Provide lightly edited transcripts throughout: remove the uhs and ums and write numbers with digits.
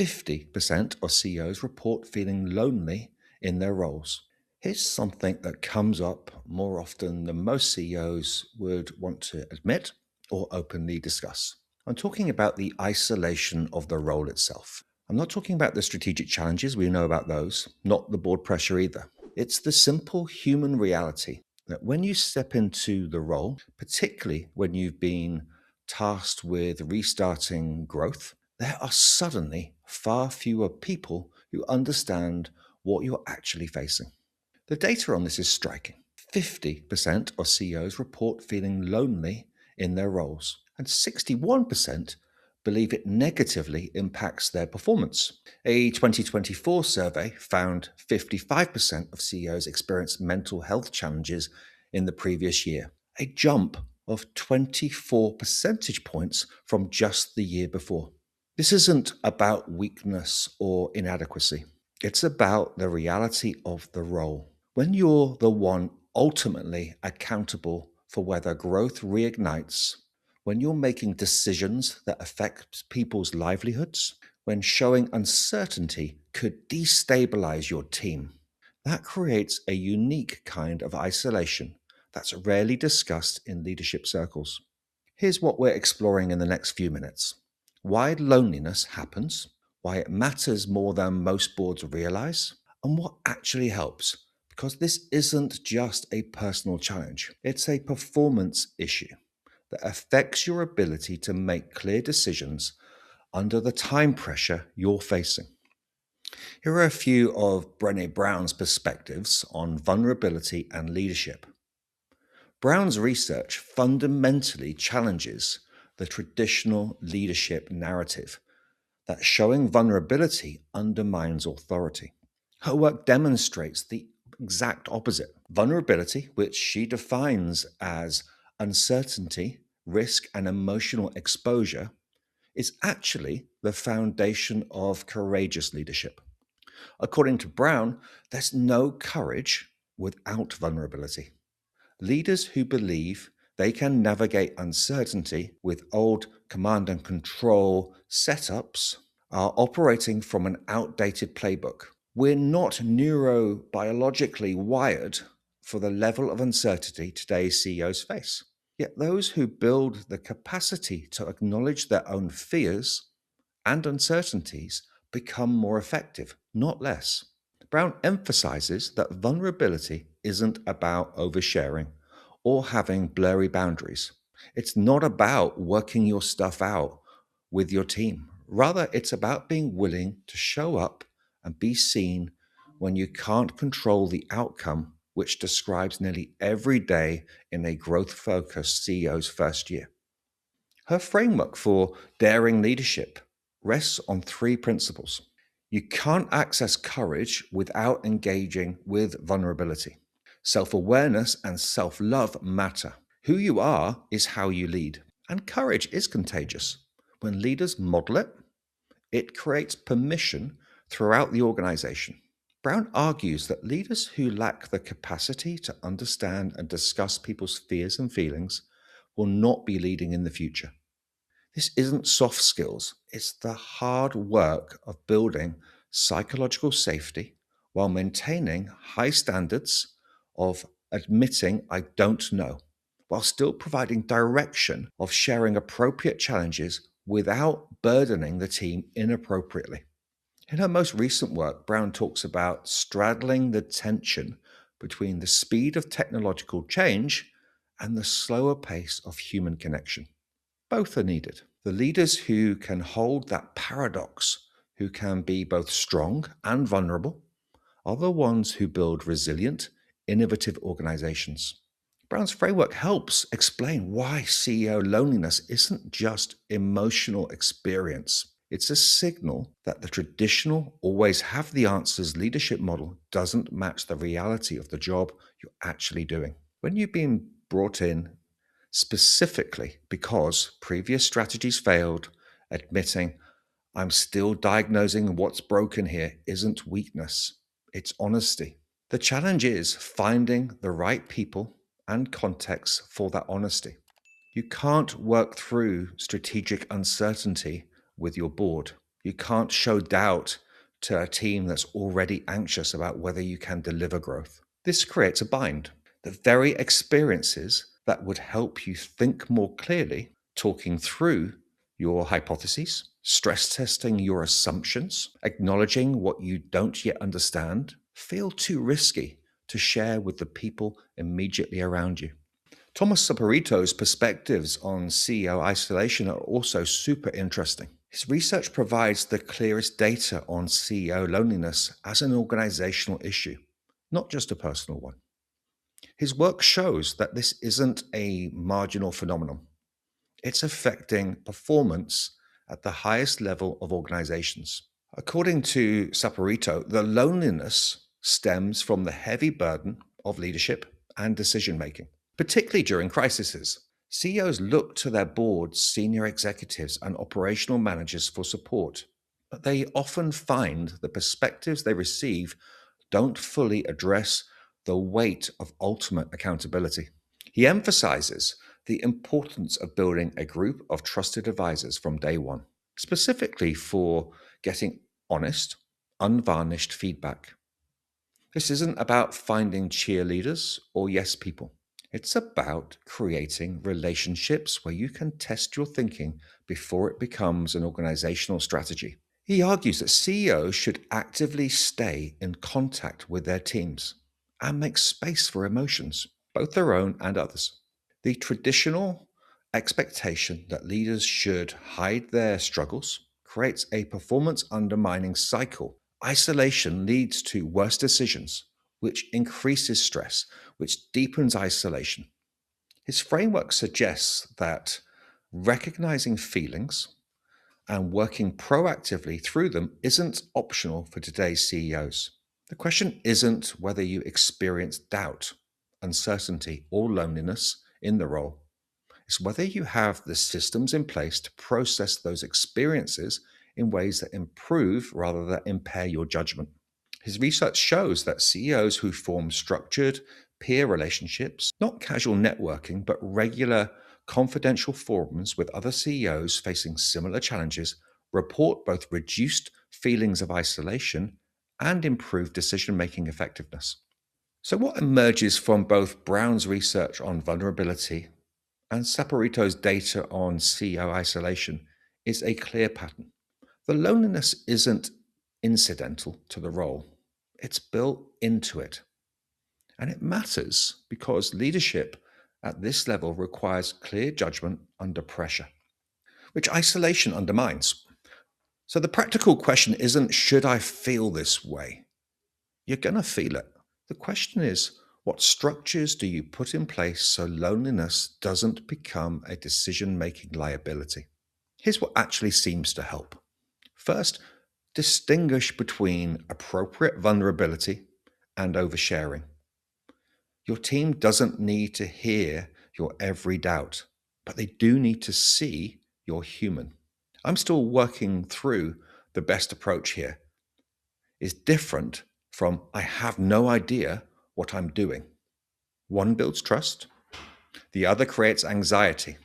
50% of CEOs report feeling lonely in their roles. Here's something that comes up more often than most CEOs would want to admit or openly discuss. I'm talking about the isolation of the role itself. I'm not talking about the strategic challenges, we know about those, not the board pressure either. It's the simple human reality that when you step into the role, particularly when you've been tasked with restarting growth, there are suddenly far fewer people who understand what you're actually facing. The data on this is striking. 50% of CEOs report feeling lonely in their roles, and 61% believe it negatively impacts their performance. A 2024 survey found 55% of CEOs experienced mental health challenges in the previous year, a jump of 24 percentage points from just the year before. This isn't about weakness or inadequacy. It's about the reality of the role. When you're the one ultimately accountable for whether growth reignites, when you're making decisions that affect people's livelihoods, when showing uncertainty could destabilize your team, that creates a unique kind of isolation that's rarely discussed in leadership circles. Here's what we're exploring in the next few minutes: why loneliness happens, why it matters more than most boards realize, and what actually helps. Because this isn't just a personal challenge, it's a performance issue that affects your ability to make clear decisions under the time pressure you're facing. Here are a few of Brené Brown's perspectives on vulnerability and leadership. Brown's research fundamentally challenges the traditional leadership narrative that showing vulnerability undermines authority. Her work demonstrates the exact opposite. Vulnerability, which she defines as uncertainty, risk, and emotional exposure, is actually the foundation of courageous leadership. According to Brown, there's no courage without vulnerability. Leaders who believe they can navigate uncertainty with old command and control setups are operating from an outdated playbook. We're not neurobiologically wired for the level of uncertainty today's CEOs face. Yet those who build the capacity to acknowledge their own fears and uncertainties become more effective, not less. Brown emphasizes that vulnerability isn't about oversharing or having blurry boundaries. It's not about working your stuff out with your team. Rather, it's about being willing to show up and be seen when you can't control the outcome, which describes nearly every day in a growth focused CEO's first year. Her framework for daring leadership rests on three principles. You can't access courage without engaging with vulnerability. Self-awareness and self-love matter. Who you are is how you lead. And courage is contagious. When leaders model it, it creates permission throughout the organization. Brown argues that leaders who lack the capacity to understand and discuss people's fears and feelings will not be leading in the future. This isn't soft skills, it's the hard work of building psychological safety while maintaining high standards of admitting I don't know, while still providing direction of sharing appropriate challenges without burdening the team inappropriately. In her most recent work, Brown talks about straddling the tension between the speed of technological change and the slower pace of human connection. Both are needed. The leaders who can hold that paradox, who can be both strong and vulnerable, are the ones who build resilient, innovative organizations. Brown's framework helps explain why CEO loneliness isn't just emotional experience. It's a signal that the traditional always have the answers leadership model doesn't match the reality of the job you're actually doing. When you've been brought in specifically because previous strategies failed, admitting, I'm still diagnosing what's broken here, isn't weakness, it's honesty. The challenge is finding the right people and context for that honesty. You can't work through strategic uncertainty with your board. You can't show doubt to a team that's already anxious about whether you can deliver growth. This creates a bind. The very experiences that would help you think more clearly, talking through your hypotheses, stress testing your assumptions, acknowledging what you don't yet understand, feel too risky to share with the people immediately around you. Tomás Saporito's perspectives on CEO isolation are also super interesting. His research provides the clearest data on CEO loneliness as an organizational issue, not just a personal one. His work shows that this isn't a marginal phenomenon. It's affecting performance at the highest level of organizations. According to Saporito, the loneliness stems from the heavy burden of leadership and decision making, particularly during crises. CEOs look to their boards, senior executives, and operational managers for support, but they often find the perspectives they receive don't fully address the weight of ultimate accountability. He emphasizes the importance of building a group of trusted advisors from day one, specifically for getting honest, unvarnished feedback. This isn't about finding cheerleaders or yes people. It's about creating relationships where you can test your thinking before it becomes an organizational strategy. He argues that CEOs should actively stay in contact with their teams and make space for emotions, both their own and others. The traditional expectation that leaders should hide their struggles creates a performance undermining cycle. Isolation leads to worse decisions, which increases stress, which deepens isolation. His framework suggests that recognizing feelings and working proactively through them isn't optional for today's CEOs. The question isn't whether you experience doubt, uncertainty, or loneliness in the role. It's whether you have the systems in place to process those experiences in ways that improve rather than impair your judgment. His research shows that CEOs who form structured peer relationships, not casual networking, but regular confidential forums with other CEOs facing similar challenges, report both reduced feelings of isolation and improved decision making effectiveness. So, what emerges from both Brown's research on vulnerability and Saporito's data on CEO isolation is a clear pattern. The loneliness isn't incidental to the role, it's built into it. And it matters because leadership at this level requires clear judgment under pressure, which isolation undermines. So the practical question isn't, should I feel this way? You're going to feel it. The question is, what structures do you put in place so loneliness doesn't become a decision making liability? Here's what actually seems to help. First, distinguish between appropriate vulnerability and oversharing. Your team doesn't need to hear your every doubt, but they do need to see you're human. I'm still working through the best approach here. Is different from I have no idea what I'm doing. One builds trust, the other creates anxiety.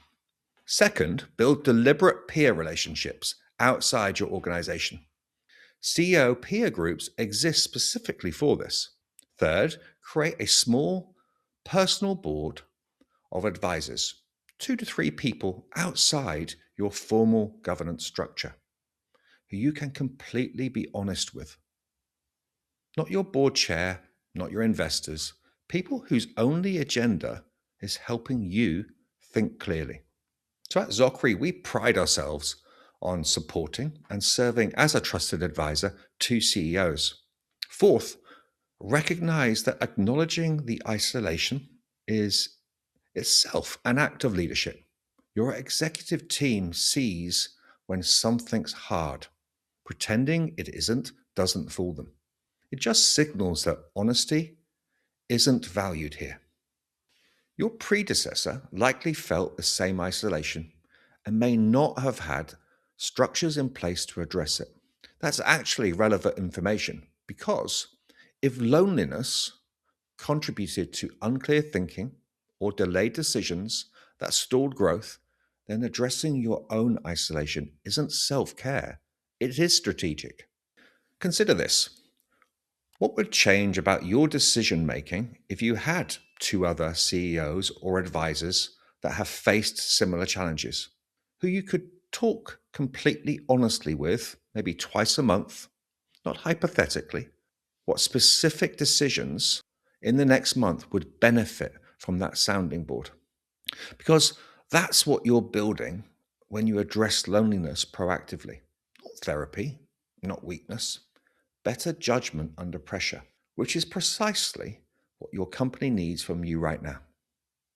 Second, build deliberate peer relationships outside your organization. CEO peer groups exist specifically for this. Third, create a small personal board of advisors, 2 to 3 people outside your formal governance structure, who you can completely be honest with. Not your board chair, not your investors, people whose only agenda is helping you think clearly. So at Zockery, we pride ourselves on supporting and serving as a trusted advisor to CEOs. Fourth, recognize that acknowledging the isolation is itself an act of leadership. Your executive team sees when something's hard. Pretending it isn't doesn't fool them. It just signals that honesty isn't valued here. Your predecessor likely felt the same isolation and may not have had structures in place to address it. That's actually relevant information because if loneliness contributed to unclear thinking or delayed decisions that stalled growth, then addressing your own isolation isn't self care, It is strategic. Consider this. What would change about your decision making if you had two other CEOs or advisors that have faced similar challenges, who you could talk completely honestly with, maybe twice a month, not hypothetically? What specific decisions in the next month would benefit from that sounding board? Because that's what you're building when you address loneliness proactively. Not therapy, not weakness, better judgment under pressure, which is precisely what your company needs from you right now.